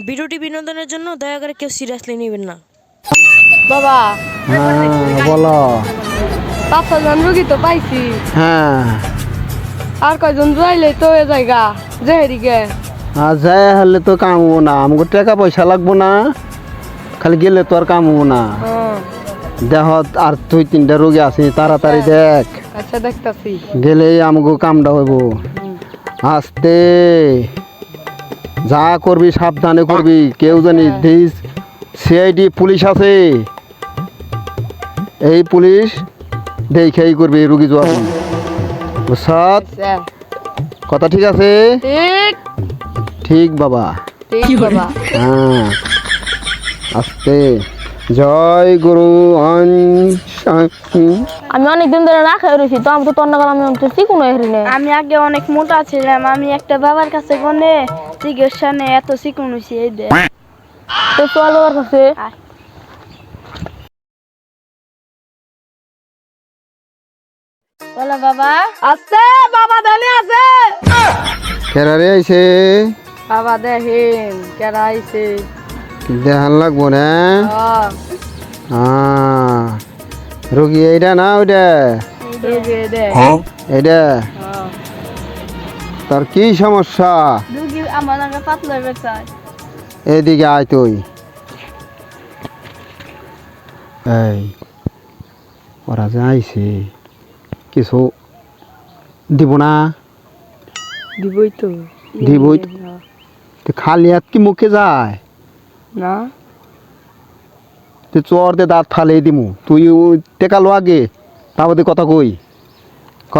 ভিডিওটি বিনোদনের জন্য দয়া করে কেউ সিরিয়াসলি নেবেন না। বাবা বলো। 5 জন রুগী তো পাইছি, হ্যাঁ আর কয়জন যাইলে তো এ জায়গা যেহেরিকে আর যাই হলে তো কাম হবো না, আমাকে টাকা পয়সা লাগবো না, খালি গেলে তো আর কাম হবো না। দেহ আর 2-3টা রোগী আছে, তাড়াতাড়ি দেখ। আচ্ছা দেখতাছি। গেলেই আমাকে কামটা হইব। আস্তে যা করবি সাবধানে করবি, কেউ জানি সিআইডি পুলিশ আছে, এই পুলিশ দেখেই করবি রুগী যাওয়া বুঝছত? কথা ঠিক আছে? ঠিক ঠিক বাবা, ঠিক বাবা। হ্যাঁ আস্তে। জয় গুরু। আমি অনেকদিন ধরে না খেয়ে রয়েছি, তো আমি তো তন্না গেলাম, আমি তো চিকুন হয়ে নেই। আমি আগে অনেক মোটা ছিলাম, আমি একটা বাবার কাছে গনে চিকিৎসা নিয়ে এত চিকন হয়েছি। এই দেখ তো চল বাবার কাছে। বলো বাবা। আছে বাবা দালি আছে। কেরারে আইছে, বাবা দেখেন কেরা আইছে। দেখান লাগবো না। হ্যাঁ রুগী এইটা না ওইটা? রুগী দেখ। এইটা তার কি সমস্যা? রুগী আমার নাকি পাতলা বেচা। এদিকে আয় তুই। এই ওরা যে আইছে কিছু দিব না? দিবই তো। দিবই তো, খালি হাত কি মুখে যায়? না তুই চর দে দাঁত ফালে দিমু, তুই টেকা লো আগে, তারপরে কথা কই। ক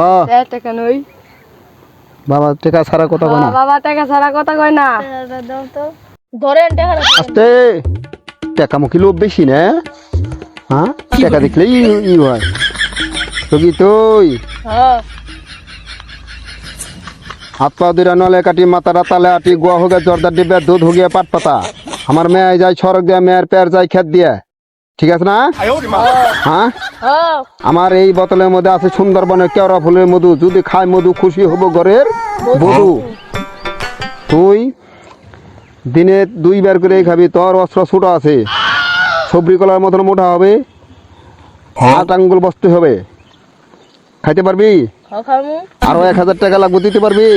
টাকা নই বাবা, টেকা ছাড়া কথা কয় না। বাবা, টাকা ছাড়া কথা কয় না। দাও তো। ধরেন টাকা আস্তে, টাকা মুখি লোভ বেশি না? হ্যাঁ, টাকা দেখলেই ই হয়। রুগী তুই হাত পা দুরা নলে কাটি, মাথাটা তালে আটি, গোয়া হোগে জর্দার ডিবে, দুধ হোগিয়ে পাট পাতা, আমার মেয়ে যায় সড়ক দিয়ে, মেয়ের পেয়ার যায় খেত দিয়ে, ঠিক আছে না? হ্যাঁ, আমার এই বোতলের মধ্যে আছে সুন্দরবনের কেওড়া ফুলের মধু, যদি খায় মধু খুশি হবো ঘরের বধূ। তুই দিনে 2 বার করে খাবি, তোর অস্ত্র ছোট আছে, সবরি কলার মতন মোটা হবে, 8 আঙ্গুল বসতে হবে, খাইতে পারবি? আরো 1000 টাকা লাগবে, দিতে পারবি?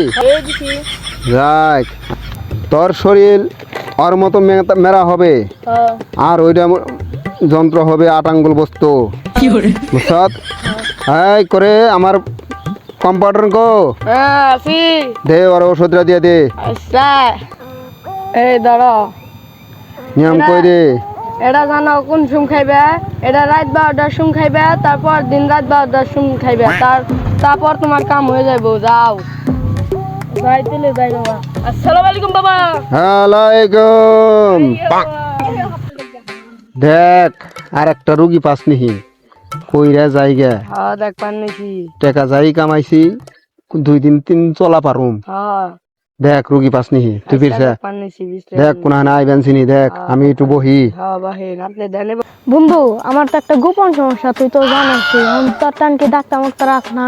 যাক, তোর শরীর ওর মতো মেরা হবে, আর ওইটা যন্ত্র হবে 8 আঙ্গুল বস্তু, বুঝছত? এই করে আমার কম্পাউন্ডার কো দে, ওর ওষুধটা দিয়ে দে। আচ্ছা এই ধরো নিয়ম কই দে। এটা জানো কোন সুম খাইবে? এটা রাত 12টার সুম খাইবে, তারপর দিন রাত 12টার সুম খাইবে, তারপর তোমার কাম হয়ে যাইব। যাও যাই দিলে যাই বাবা। আসসালামু আলাইকুম বাবা। ওয়ালাইকুম। দেখ আর একটা রুগী পাস নিহি, কইরা জায়গা হ্যাঁ দেখ পান্নিছি। টাকা যাই কামাইছি, 2 দিন 3 চলা পারুম। হ্যাঁ দেখ রুগী পাস নিহি, তুই ফিরছে পান্নিছি বিস্তারিত। দেখ কোনা না আইবেন চিনি, দেখ আমি একটু বহি। হ্যাঁ বাহিন আপনি দেন। বন্ধু, আমার তো একটা গোপন সমস্যা, তুই তো জানিস। তোর টানকি ডাক্তার মাক্তার আছে না?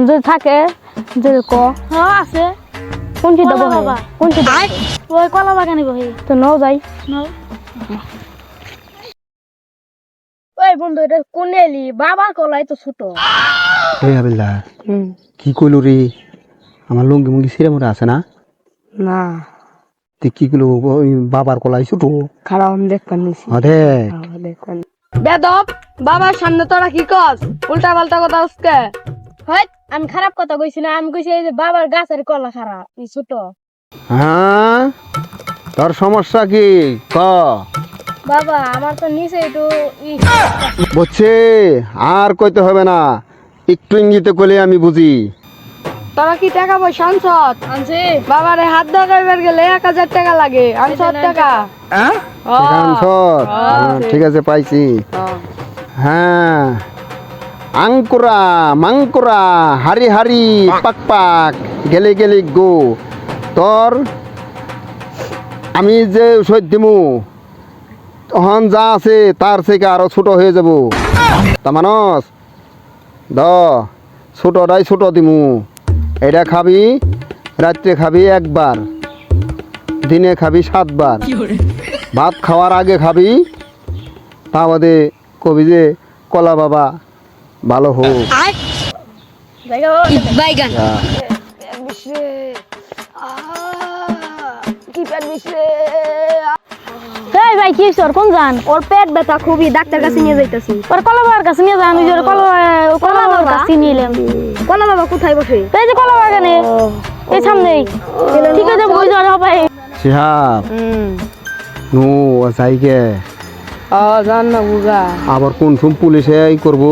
যদি থাকে যে ক। হ্যাঁ আছে। কোন চিন্তা কলা বহে? বাবা। কোন চিন্তা? ওই কলা বাগানে বহি। তো নাও যাই। নাও। ওই বন্ধু, এটা কোন এলি? বাবার কলাই তো ছোট। এই আবিল্লা কি কইলু রে? আমার লুঙ্গি মুঙ্গি ছিঁড়ে মরে আছে না? না তুই কি কইলু? ওই বাবার কলাই ছোট? খারাপ আমি দেখ পান্নিছি। দেখ বেদব, বাবার সামনে তোরা কি কস? উল্টা পাল্টা কথা হচ্ছে। হয় আমি খারাপ কথা কইছি না, আমি কইছি এই যে বাবার গাছের কলা খারাপ, এই ছোট। হ্যাঁ, তোর সমস্যা কি ক? বাবা আমার তো নিচে একটু বুঝছি, আর কইতে হবে না, একটু ইঙ্গিতে কইলে আমি বুঝি। তোরা কি টাকা পয়সা আনছত? আনছে। বাবারে হাত দেখাইবার গেলে 1000 টাকা লাগে। আনছত টাকা? টাকা আনছত? ঠিক আছে, পাইছি। হ্যাঁ, আঙ্কুরা মাঙ্কুরা হারি হারি পাক পাক গেলে গেলে গো, তোর আমি যে ওষুধ দিমু তখন যা আছে তার থেকে আরো ছোট হয়ে যাব। তা মানস দ ছোটটাই ছোট দিমু, এটা খাবি রাত্রে খাবি একবার, দিনে খাবি 7 বার। ভাত খাওয়ার আগে খাবি, তা বাদে কবি যে কলা বাবা ভালো হোক। বাইগান কি পেট বিষে এই ভাই কি হইছে? ওর কোন যান? ওর পেট ব্যথা খুবই, ডাক্তার কাছে নিয়ে যাইতাছি। ওর কলা বাবার কাছে নিয়ে যান, ওই যে ওর কলা বাবার কাছে নিলাম। কলা বাবা কোথায় বসে? এই যে কলা বাগানে, এই সামনেই। ঠিক আছে বুঝ যাওয়া হবে। শিহাব নু যাইগে জান না বুগা আবার কোন সুম পুলিশে ই করবো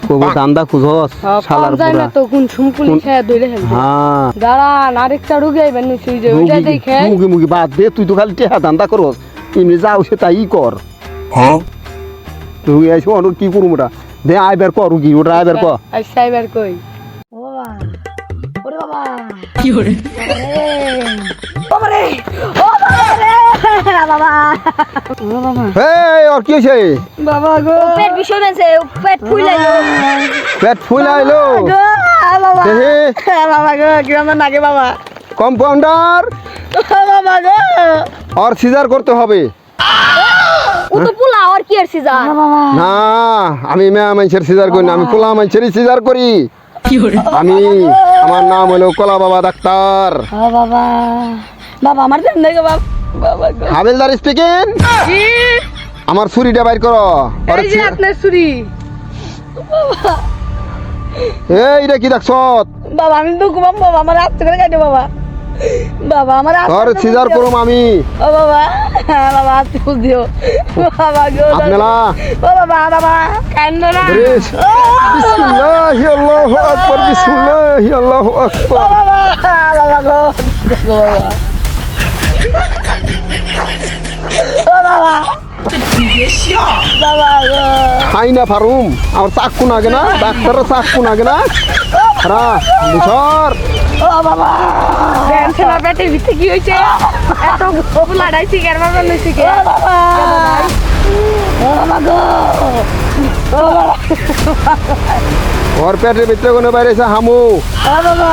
কবো দান্দা খুঁজস শালার যায় না পুরা। তো কোন সুমপুলি খেয়ে ধরে হেলবে হ্যাঁ দাঁড়ান আরেকটা রুগী আইবেন নিছি যে ওইটা দেখে মুগি মুগি বাদ দে, তুই তো খালি টেহা দান্দা করস। এমনি যাও সে তাই কর। রুগী আইসো অন্য কি করুম ওটা দে আইবার কর রুগী ওটা আইবার কর। আচ্ছা এবার কই এই ওর কি হইছে? বাবা গো পেট বিষয় হয়েছে, পেট ফুলাইলো। পেট ফুলে আইলো দেখি। বাবা গো কিরম নাগে বাবা কম্পাউন্ডার বাবা গো আর সিজার করতে হবে। ও তো পোলা, আর কি আর সিজার? না আমি মেয়া মানুষের সিজার করি না, আমি পোলা মানুষেরই সিজার করি। আমি আমার নাম হলো কলা বাবা ডাক্তার। বাবা বাবা আমার দেন দেখো বাবা বাবা গো হাবিলদার স্পিকিং। আমার ছুরিটা বাইর করো। আর এই যে আপনার ছুরি এইটা কি দেখছ? বাবা আমি তো ঘুমাম বাবা আমার হাত করে কাটে বাবা বাবা আমার হাত তোর সিজার করুম আমি। ও বাবা বাবা হাত ফুল দিও বাবা গো আপনারা ও বাবা বাবা কান্না না বিসমিল্লাহি আল্লাহু আকবার, বিসমিল্লাহি আল্লাহু আকবার। বাবা বাবা গো ও বাবা বাবা গো খাই না ফারুম আমার চাক্কু নাগে না, ডাক্তারের চাক্কু নাগে না। রা বুঝর ও বাবা টেনশন আর পেটের ভিতরে কি হইছে এত বুলাড়াই সিগার মারবার লইছে কি ও বাবা ও বাবা গো ও বাবা ওর পেটের ভিতরে কোনো বাইরেছে হামু, ও বাবা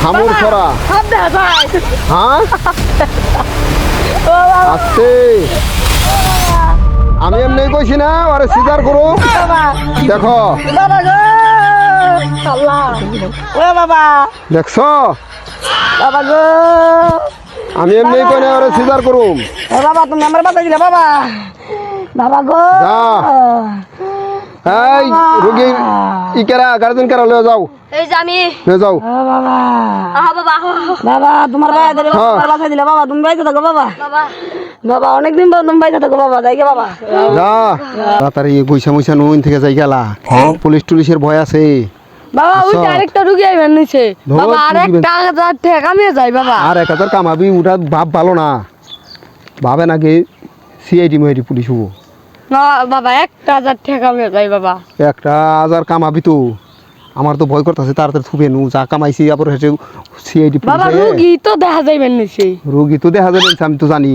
হামুর ছড়া। হাত দেখা যায় হ্যাঁ ও বাবা আস্তে, আমি এমনি কইছি না আরে সিজার করো। বাবা দেখো বাবা গো আল্লাহ ও বাবা দেখছ বাবা গো আমি এমনি কই না আরে সিজার করুম। ও বাবা তুমি আমার বাবা দিলা বাবা বাবা গো যা এই রোগী ইকেরা গার্জেন কেরা লয়ে যাও, এই যে আমি, লয়ে যাও। ও বাবা আহা বাবা, আহা, আহা। বাবা তোমার ভাই দিলে হ্যাঁ। তোমার বাসা দিলা বাবা তুমি বাইতে থাকো বাবা বাবা বাবা অনেকদিন পর তুমি বাইতে থাকো বাবা যাই গে বাবা যা তাড়াতাড়ি গৈসা মুইসা নুন থেকে যাই গেলা, পুলিশ টুলিশের ভয় আছে। বাবা ওই আচ্ছা। আরেকটা রুগী আইবেন নিছে ধর, বাবা রুগী আরেকটা হাজার টাকা নিয়ে যাই বাবা আর 1000 কামাবি ওটা ভাব ভালো না, ভাবে নাকি সিআইডি মাইডি পুলিশ হবো। না বাবা 1000 টাকা নিয়ে যাই বাবা 1000 কামাবি তো আমার তো ভয় করতেছে তাড়াতাড়ি থুবে নু যা কামাইছি আবার হেঁটে সিআইডি বাবা পুলিশ রুগী তো দেখা যাইবেন নিছে রোগী তো দেখা যাবে আমি তো জানি।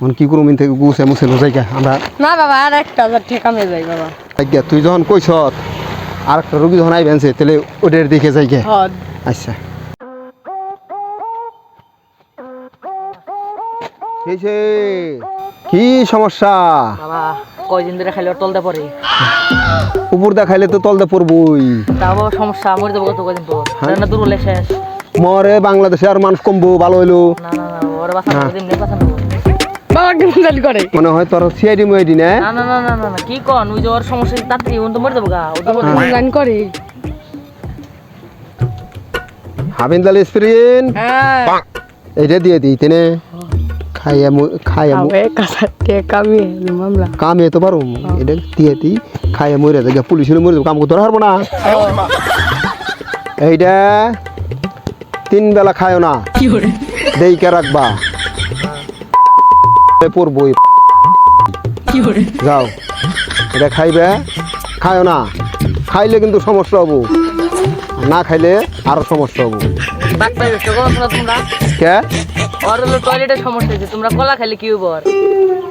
মানে কি করুম থেকে গুছে মুছে যাইগা আমরা না বাবা আর 1000 টাকা নিয়ে যাই বাবা আজ্ঞা তুই যখন কইস আর একটা রোগী যখন আইবেনছে তাহলে ওদের দেখে যাইগে। হ্যাঁ আচ্ছা হয়েছে কি সমস্যা? বাবা কয়দিন ধরে খাইলে ওর তলতে পড়ে, উপর দা খাইলে তো তলদে পড়বই। তা বাবা সমস্যা মরে যাবো কত কদিন পর, না দুর্বল শেষ। মরে বাংলাদেশে আর মানুষ কমবো ভালো হইলো না না না ওর বাঁচানো এমনি বাঁচানো। বাবা কেমন জানি করে মনে হয় তোর সিআইডি মুআইডি না? না না না না না না কি কন, ওই যে ওর সমস্যা তাড়াতাড়ি ও তো মরে যাবো গা, ও দুর্বল। কেমন জানি করে হাবিন্দাল স্প্রিন হ্যাঁ এইটা দিয়ে দিই তেনে খাইয়া খাইয়া আবে 1000 টাকা নিয়ে মামলা কামে তো পারো এটা দিয়ে দিই খাইয়া মরে যাবে পুলিশের মরে যাবো কাম করতে পারবো না। এইটা 3 বেলা খায়ও না দেইকে রাখবা পড়বই যাও এটা খাইবে খায়ও না, খাইলে কিন্তু সমস্যা হবো, না খাইলে আরো সমস্যা হবো। বাদ পাই বেশি করো না তোমরা, কে ওর হলো টয়লেটের সমস্যা হয়েছে, তোমরা কলা খাইলে কি হবো আর?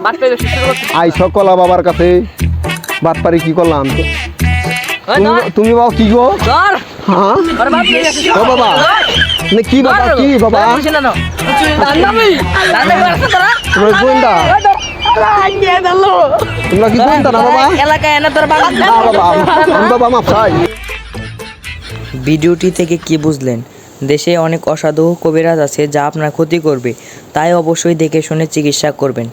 বাদ পাই বেশি শুরু করছো। আইস কলা বাবার কাছে বাদ পারি কি করলাম তো? ওই ধর, তুমি বাবা কি গো? ধর, হ্যাঁ ওর বাদ পাই বেশি ও বাবা ধর। না কি বাবা কি বাবা তোমরা গোয়েন্দা তোমরা কি গোয়েন্দা না বাবা এলাকায় এনে তোর বাবা না বাবা আমি বাবা মাপ চাই। ভিডিওটি থেকে কি বুঝলেন? দেশে অনেক অসাধু কবিরাজ আছে যা আপনার ক্ষতি করবে, তাই অবশ্যই দেখে শুনে চিকিৎসা করবেন।